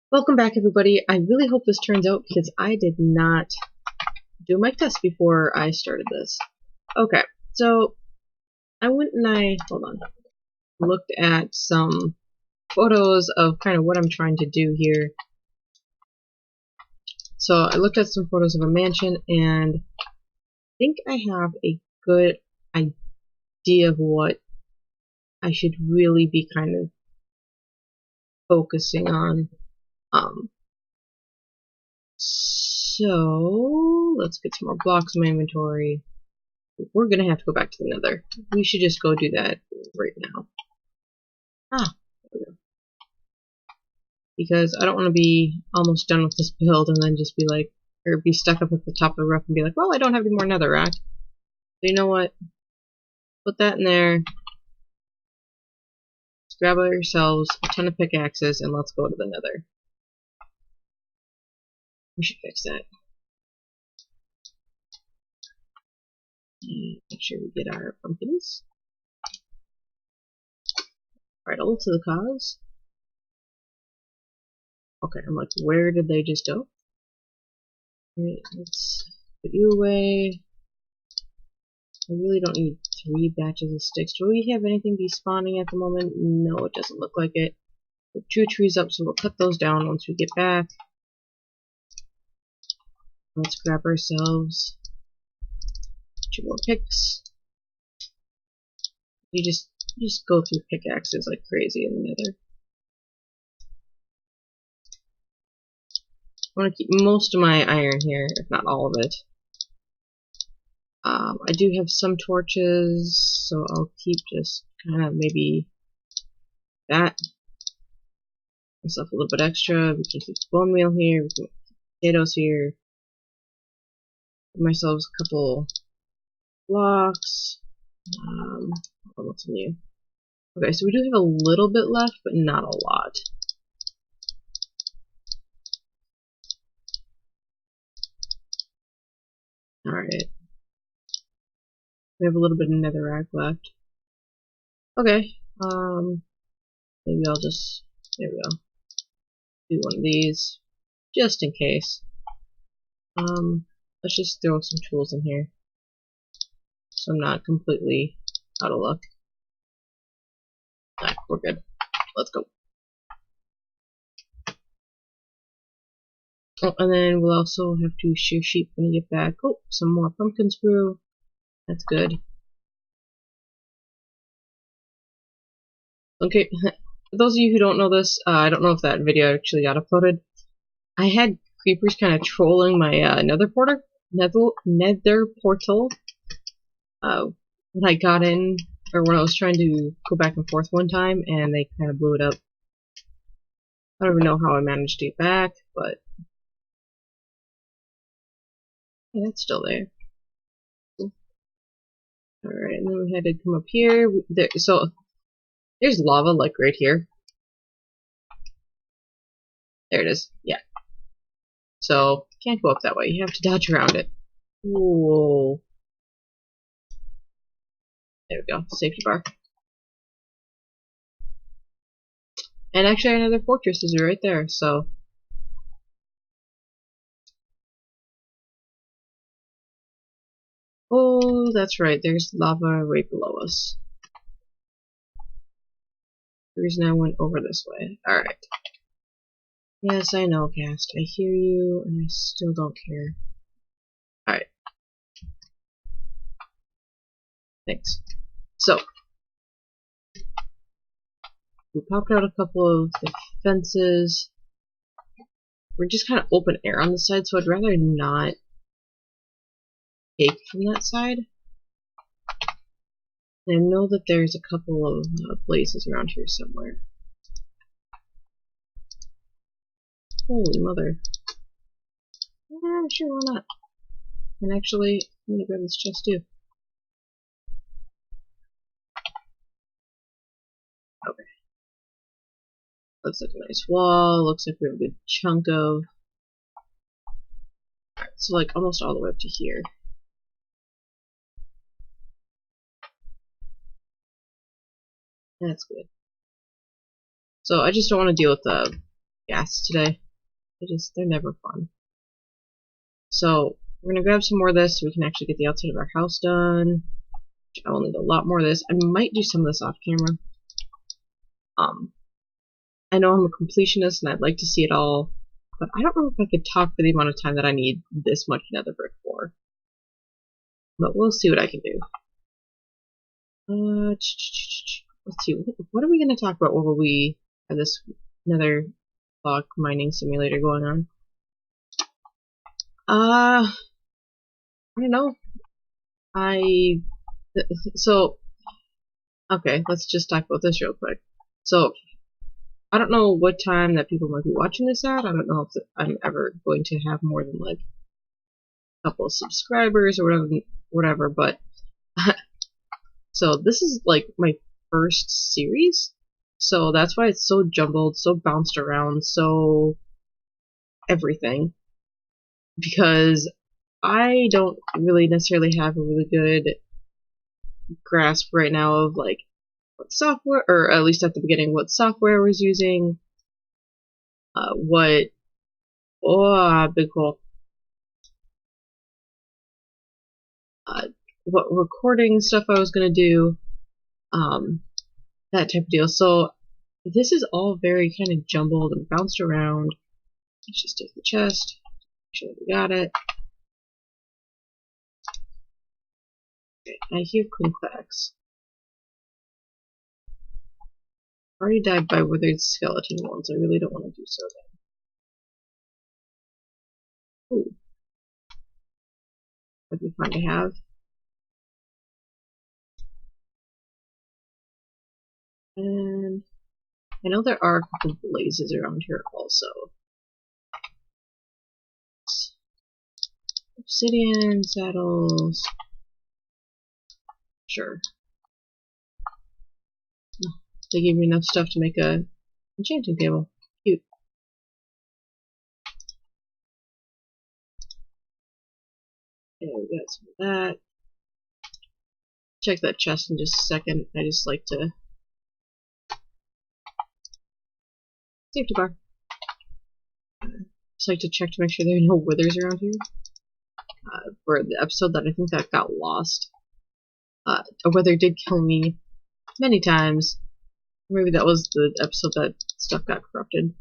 Welcome back, everybody. I really hope this turns out because I did not do a mic test before I started this. Okay, so I went and looked at some photos of kind of what I'm trying to do here. So I looked at some photos of a mansion, and I think I have a good idea of what I should really be kind of focusing on. So let's get some more blocks in my inventory. We're gonna have to go back to the nether. We should just go do that right now. There we go. Because I don't want to be almost done with this build and then just be like, or be stuck up at the top of the roof and be like, well, I don't have any more netherrack. So you know what? Put that in there. Let's grab ourselves a ton of pickaxes and let's go to the nether. We should fix that. And make sure we get our pumpkins. Vital to the cause. Okay, I'm like, where did they just go? Alright, let's put you away. I really don't need 3 batches of sticks. Do we have anything despawning at the moment? No, it doesn't look like it. We have 2 trees up, so we'll cut those down once we get back. Let's grab ourselves 2 more picks. You just go through pickaxes like crazy in the nether. I want to keep most of my iron here, if not all of it. I do have some torches, so I'll keep just kind of maybe that. Myself a little bit extra. We can keep bone meal here. We can keep potatoes here. Give myself a couple blocks. What's new? Okay, so we do have a little bit left, but not a lot. Alright. We have a little bit of netherrack left. Okay, maybe I'll just, there we go, do one of these, just in case. Let's just throw some tools in here, so I'm not completely out of luck. Alright, we're good. Let's go. Oh, and then we'll also have to shear sheep when we get back. Oh, some more pumpkins grew. That's good. Okay, for those of you who don't know this, I don't know if that video actually got uploaded. I had creepers kind of trolling my nether portal when I got in, or when I was trying to go back and forth one time, and they kind of blew it up. I don't even know how I managed to get back, but yeah, it's still there. Alright, and then we had to come up here. So there's lava like right here. There it is. Yeah. So can't go up that way. You have to dodge around it. Whoa. There we go. Safety bar. And actually another fortress is right there, so. Oh, that's right. There's lava right below us. The reason I went over this way. Alright. Yes, I know, Cast. I hear you, and I still don't care. Alright. Thanks. So, we popped out a couple of the fences. We're just kind of open air on the side, so I'd rather not take from that side. And I know that there's a couple of blazes around here somewhere. Holy mother. Yeah, sure, why not? And actually, I'm gonna grab this chest too. Okay. Looks like a nice wall. Looks like we have a good chunk of. Alright, so like almost all the way up to here. That's good. So I just don't want to deal with the gas today. They're never fun. So we're gonna grab some more of this so we can actually get the outside of our house done. I will need a lot more of this. I might do some of this off camera. I know I'm a completionist and I'd like to see it all, but I don't know if I could talk for the amount of time that I need this much nether brick for. But we'll see what I can do. Let's see, what are we going to talk about while we have this nether block mining simulator going on? I don't know. Okay, let's just talk about this real quick. So, I don't know what time that people might be watching this at. I don't know if I'm ever going to have more than like a couple of subscribers or whatever, but so this is like my first series, so that's why it's so jumbled, so bounced around, so everything, because I don't really necessarily have a really good grasp right now of like what software, or at least at the beginning, what software I was using, big hole, what recording stuff I was gonna do, that type of deal. So this is all very kind of jumbled and bounced around. Let's just take the chest, make sure we got it. Okay, I hear Quinquax. Already died by withered skeleton ones. I really don't want to do so then. Ooh. That'd be fun to have. And I know there are a couple of blazes around here also. Obsidian, saddles. Sure. They gave me enough stuff to make a enchanting table. Cute. Okay, we got some of that. Check that chest in just a second. I just like to... Safety bar. Just like to check to make sure there are no withers around here. For the episode that I think that got lost, a wither did kill me many times. Maybe that was the episode that stuff got corrupted.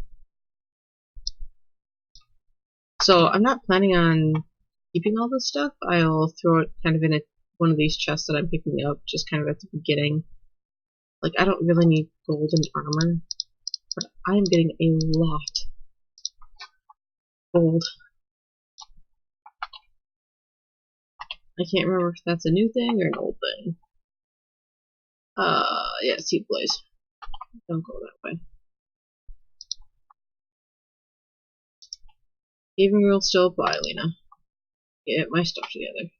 So I'm not planning on keeping all this stuff. I'll throw it kind of in one of these chests that I'm picking up, just kind of at the beginning. Like, I don't really need golden armor, but I am getting a lot of gold. I can't remember if that's a new thing or an old thing. Yeah, seed blaze. Don't go that way. Even rule still apply, Leana. Get my stuff together.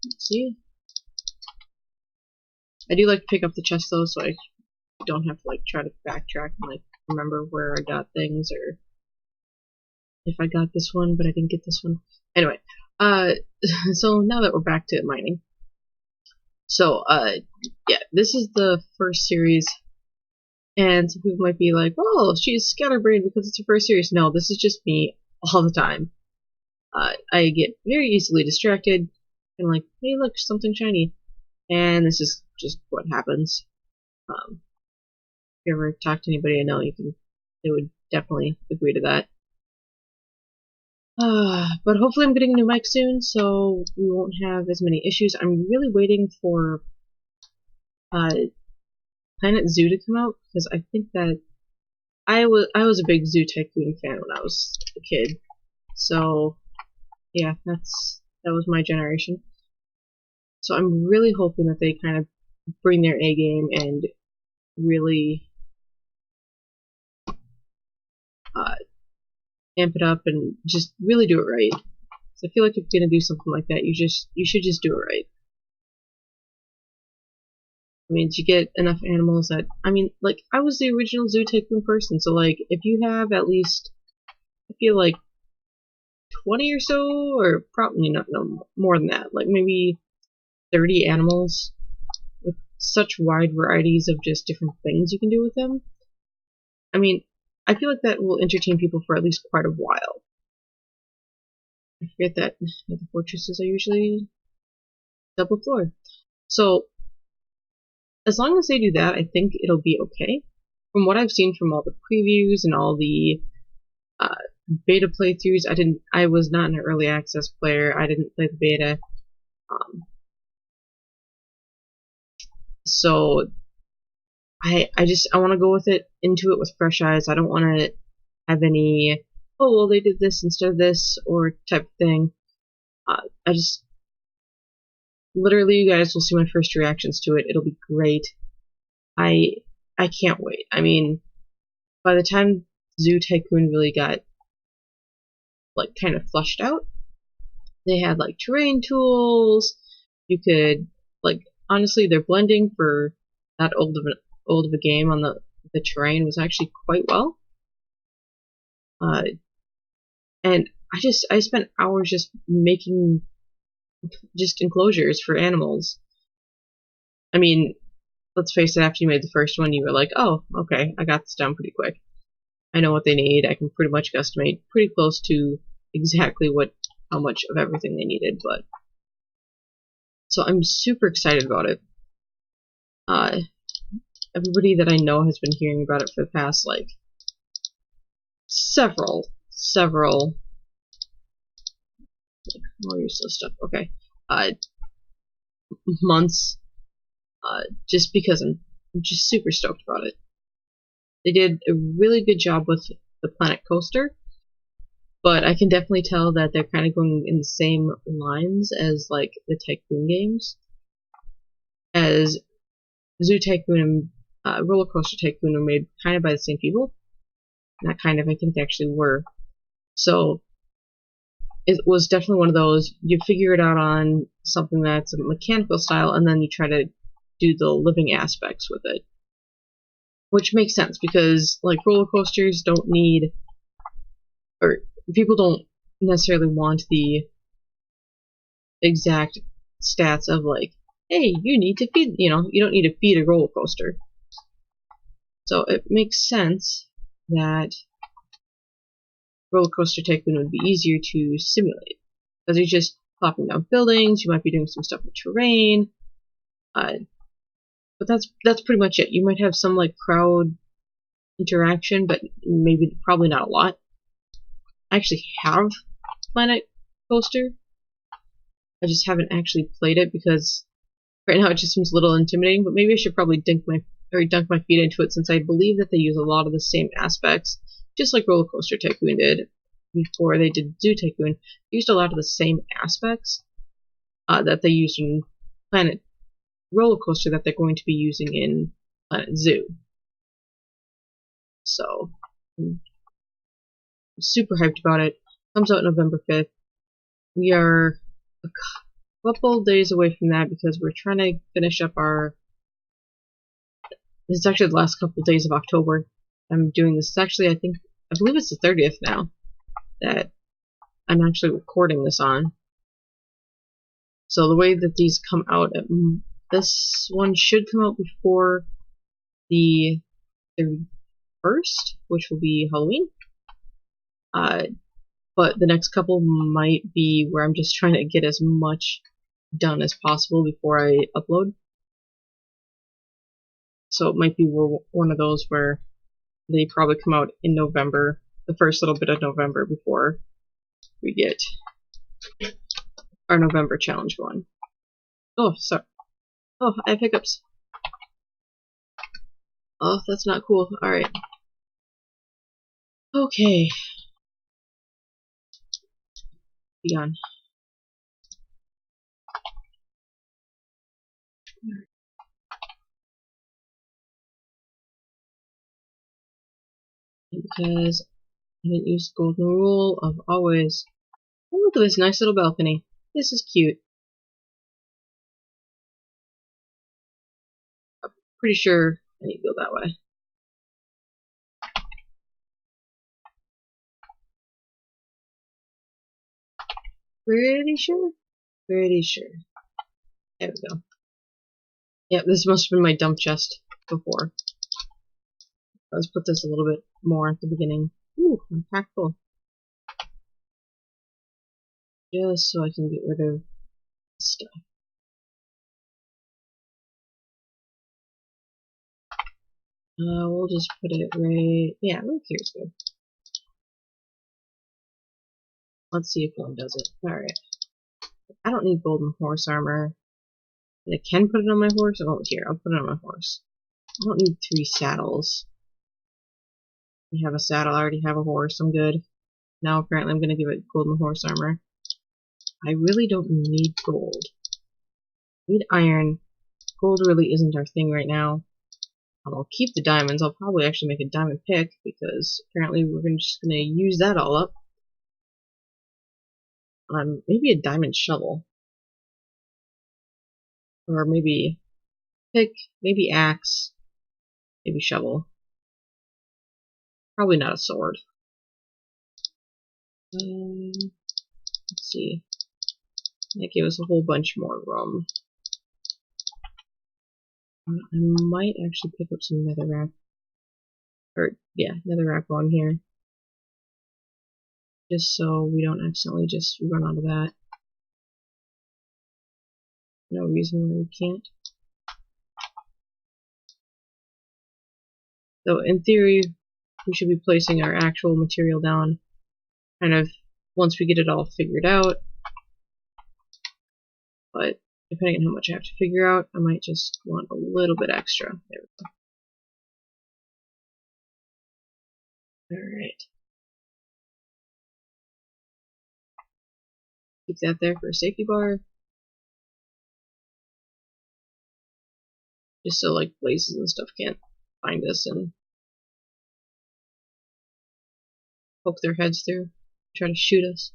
Let's see. I do like to pick up the chest though, so I don't have to like try to backtrack and like remember where I got things, or if I got this one but I didn't get this one. Anyway, so now that we're back to mining. So, yeah, this is the first series, and some people might be like, oh, she's scatterbrained because it's her first series. No, this is just me all the time. I get very easily distracted, and like, hey, look, something shiny. And this is just what happens. If you ever talk to anybody I know, they would definitely agree to that. But hopefully I'm getting a new mic soon, so we won't have as many issues. I'm really waiting for Planet Zoo to come out, because I think that I was a big Zoo Tycoon fan when I was a kid. So yeah, that was my generation. So I'm really hoping that they kind of bring their A game and really amp it up and just really do it right. So I feel like if you're gonna do something like that, you should just do it right. I mean, you get enough animals that, I mean, like, I was the original Zoo Tycoon person, so like, if you have at least, I feel like 20 or so, or probably not, no, more than that, like maybe 30 animals with such wide varieties of just different things you can do with them. I mean, I feel like that will entertain people for at least quite a while. I forget that the fortresses are usually double floor. So, as long as they do that, I think it'll be okay. From what I've seen from all the previews and all the beta playthroughs, I was not an early access player. I didn't play the beta. So I want to go with it, into it with fresh eyes. I don't want to have any, oh, well, they did this instead of this, or type of thing. I just, literally, you guys will see my first reactions to it. It'll be great. I can't wait. I mean, by the time Zoo Tycoon really got, like, kind of flushed out, they had, like, terrain tools. You could, like, honestly, their blending for that old of a game on the terrain was actually quite well. And I spent hours just making just enclosures for animals. I mean, let's face it, after you made the first one, you were like, oh, okay, I got this down pretty quick. I know what they need. I can pretty much guesstimate pretty close to exactly how much of everything they needed, but so I'm super excited about it. Everybody that I know has been hearing about it for the past, like, several more useless stuff. Okay. Months. Just because I'm just super stoked about it. They did a really good job with the Planet Coaster, but I can definitely tell that they're kind of going in the same lines as, like, the Tycoon games. As Zoo Tycoon and Roller Coaster Tycoon were made kind of by the same people. Not kind of, I think they actually were. So it was definitely one of those, you figure it out on something that's a mechanical style, and then you try to do the living aspects with it. Which makes sense, because, like, roller coasters don't need, or people don't necessarily want the exact stats of, like, hey, you need to feed, you don't need to feed a roller coaster. So it makes sense that Roller Coaster Tycoon would be easier to simulate, because you're just plopping down buildings, you might be doing some stuff with terrain, but that's pretty much it. You might have some, like, crowd interaction, but probably not a lot. I actually have Planet Coaster. I just haven't actually played it because right now it just seems a little intimidating, but maybe I should probably dunk my feet into it, since I believe that they use a lot of the same aspects, just like Roller Coaster Tycoon did before they did Zoo Tycoon. They used a lot of the same aspects that they used in Planet Roller Coaster that they're going to be using in Planet Zoo. So I'm super hyped about it. Comes out November 5th. We are a couple days away from that because we're trying to finish up this is actually the last couple days of October. I'm doing this. Actually, I believe it's the 30th now that I'm actually recording this on. So the way that these come out, this one should come out before the 31st, which will be Halloween. But the next couple might be where I'm just trying to get as much done as possible before I upload. So it might be one of those where they probably come out in November, the first little bit of November, before we get our November challenge going. Oh, sorry. Oh, I have hiccups. Oh, that's not cool. Alright. Okay. Be gone. Because I didn't use the golden rule of always. Oh, look at this nice little balcony. This is cute. I'm pretty sure I need to go that way. Pretty sure? Pretty sure. There we go. Yeah, this must have been my dump chest before. Let's put this a little bit more at the beginning. Ooh, impactful. Just so I can get rid of stuff. We'll just put it right. Yeah, right here's good. Let's see if one does it. Alright. I don't need golden horse armor. I can put it on my horse. Oh, here, I'll put it on my horse. I don't need 3 saddles. I have a saddle, I already have a horse, I'm good. Now apparently I'm gonna give it golden horse armor. I really don't need gold. I need iron. Gold really isn't our thing right now. I'll keep the diamonds. I'll probably actually make a diamond pick because apparently we're just gonna use that all up. Maybe a diamond shovel. Or maybe pick, maybe axe, maybe shovel. Probably not a sword. Let's see. That gave us a whole bunch more room. I might actually pick up some netherrack. Or, yeah, netherrack on here. Just so we don't accidentally just run out of that. No reason why we can't. So, in theory, we should be placing our actual material down kind of once we get it all figured out. But depending on how much I have to figure out, I might just want a little bit extra. There we go. Alright. Keep that there for a safety bar. Just so like blazes and stuff can't find us and poke their heads through, try to shoot us.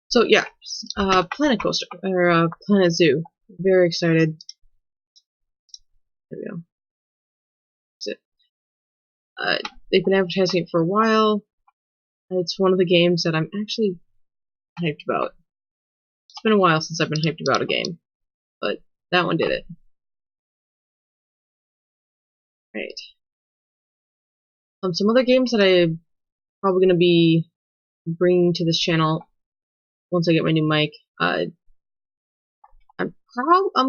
So yeah, Planet Coaster, or Planet Zoo. Very excited. There we go. That's it. They've been advertising it for a while. It's one of the games that I'm actually hyped about. It's been a while since I've been hyped about a game, but that one did it. Right. Some other games that I'm probably going to be bringing to this channel once I get my new mic. I'm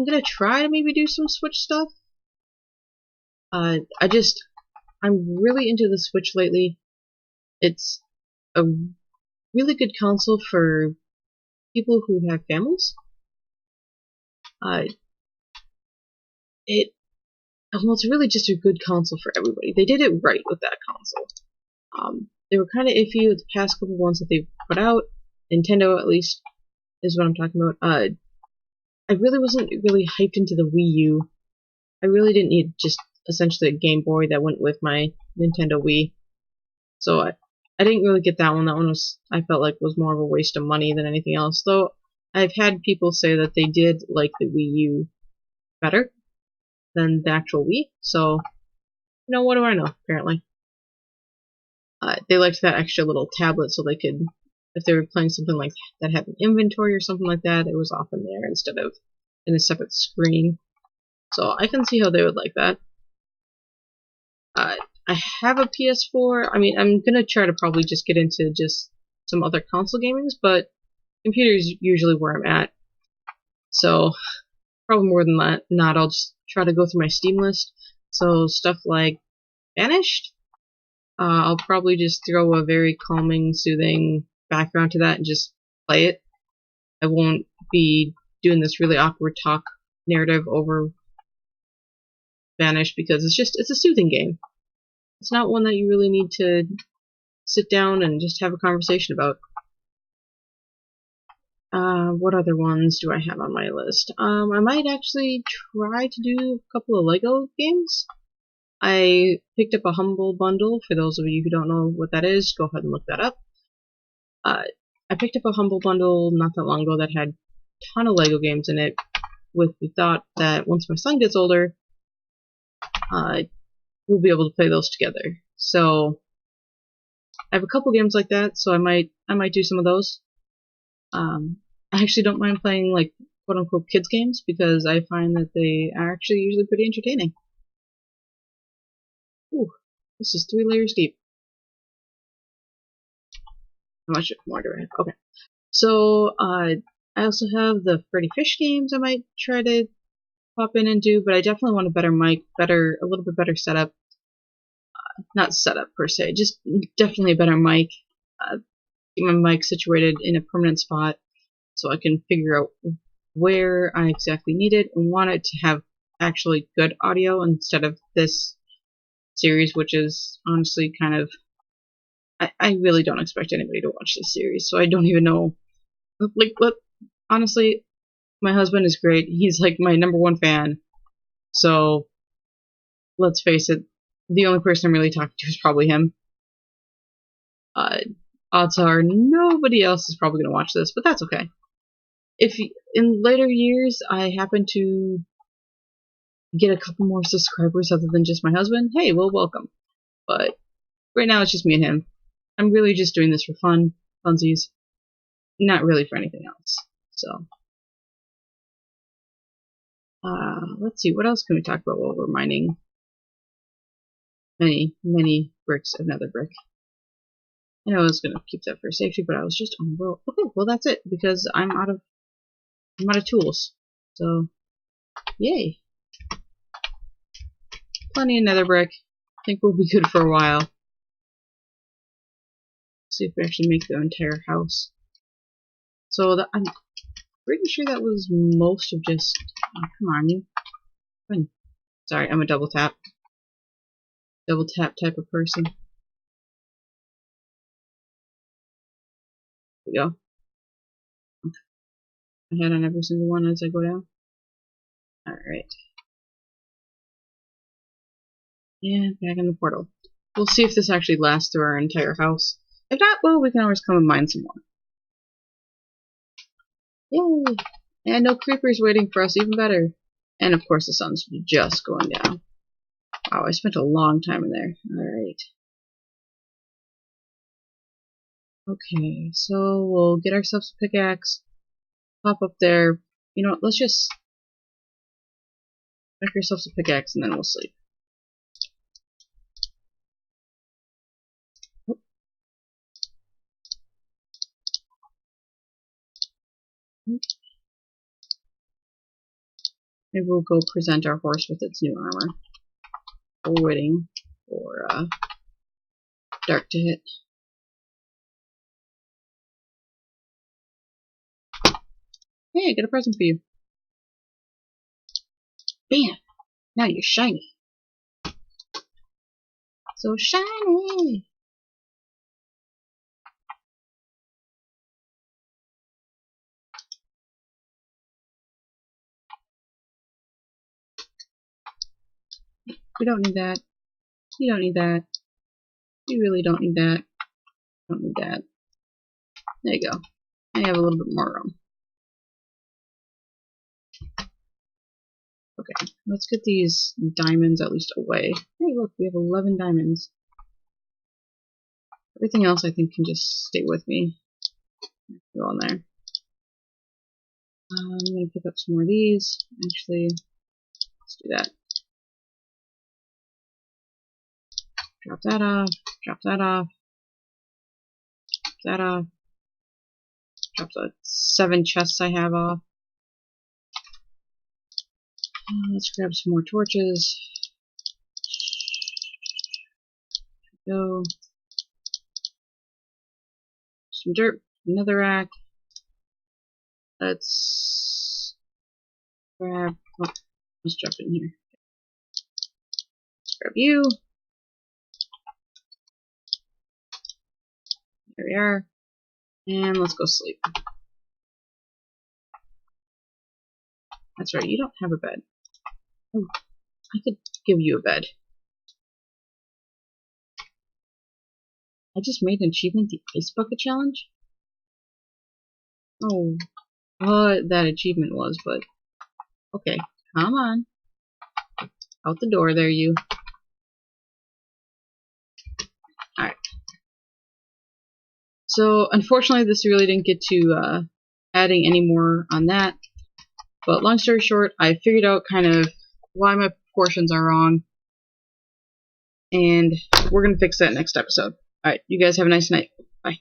gonna try to maybe do some Switch stuff. I'm really into the Switch lately. It's a really good console for people who have families. It's really just a good console for everybody. They did it right with that console. They were kind of iffy with the past couple ones that they've put out. Nintendo, at least, is what I'm talking about. I really wasn't really hyped into the Wii U. I really didn't need just essentially a Game Boy that went with my Nintendo Wii. So I didn't really get that one. That one I felt like was more of a waste of money than anything else. Though I've had people say that they did like the Wii U better than the actual Wii. So, you know, what do I know, apparently. They liked that extra little tablet so they could, if they were playing something like that had an inventory or something like that, it was off in there instead of in a separate screen. So I can see how they would like that. I have a PS4. I mean, I'm gonna try to probably just get into just some other console gamings, but computer's usually where I'm at. So probably more than that. Not, I'll just try to go through my Steam list. So stuff like Banished, I'll probably just throw a very calming, soothing background to that and just play it. I won't be doing this really awkward talk narrative over Banished because it's a soothing game. It's not one that you really need to sit down and just have a conversation about. What other ones do I have on my list? I might actually try to do a couple of Lego games. I picked up a Humble Bundle. For those of you who don't know what that is, go ahead and look that up. I picked up a Humble Bundle not that long ago that had a ton of Lego games in it, with the thought that once my son gets older, we'll be able to play those together. So I have a couple games like that, so I might do some of those. I actually don't mind playing like quote-unquote kids games because I find that they are actually usually pretty entertaining. Ooh, this is 3 layers deep. How much more do I have? Okay. So, I also have the Freddy Fish games I might try to pop in and do, but I definitely want a better mic, a little bit better setup. Not setup per se, just definitely a better mic. Get my mic situated in a permanent spot so I can figure out where I exactly need it and want it to have actually good audio instead of this series, which is honestly kind of. I really don't expect anybody to watch this series, so I don't even know. Like, what? Honestly, my husband is great. He's like my #1 fan. So, let's face it, the only person I'm really talking to is probably him. Odds are nobody else is probably going to watch this, but that's okay. If in later years I happen to get a couple more subscribers other than just my husband, hey, well, welcome. But right now it's just me and him. I'm really just doing this for fun, funsies, not really for anything else. So, let's see, what else can we talk about while we're mining many bricks of nether brick? I know I was gonna keep that for safety, but I was just on the roll. Okay, well that's it because I'm out of tools. So, yay! Plenty of nether brick. I think we'll be good for a while. See if we actually make the entire house. So I'm pretty sure that was most of just. Oh, come on, you. Come on. Sorry, I'm a double tap type of person. There we go. I had on every single one as I go down. Alright. And back in the portal. We'll see if this actually lasts through our entire house. If not, well, we can always come and mine some more. Yay! And no creepers waiting for us, even better. And of course the sun's just going down. Wow, I spent a long time in there. Alright. Okay, so we'll get ourselves a pickaxe. Pop up there. You know what, let's just make ourselves a pickaxe and then we'll sleep. Maybe we'll go present our horse with its new armor. We're waiting for dark to hit. Hey, I got a present for you. Bam! Now you're shiny. So shiny! We don't need that. You don't need that. You really don't need that. Don't need that. There you go. I have a little bit more room. Okay, let's get these diamonds at least away. Hey, look, we have 11 diamonds. Everything else I think can just stay with me. Go on there. I'm gonna pick up some more of these. Actually, let's do that. Drop that off. Drop that off. Drop that off. Drop the 7 chests I have off. Let's grab some more torches. Go. Some dirt. Another rack. Let's grab. Oh, let's drop it in here. Let's grab you. There we are. And let's go sleep. That's right, you don't have a bed. Oh, I could give you a bed. I just made an achievement, the Ice Bucket Challenge? Oh, what that achievement was, but okay, come on. Out the door there, you. Alright. So, unfortunately, this really didn't get to adding any more on that. But long story short, I figured out kind of why my proportions are wrong, and we're going to fix that next episode. Alright, you guys have a nice night.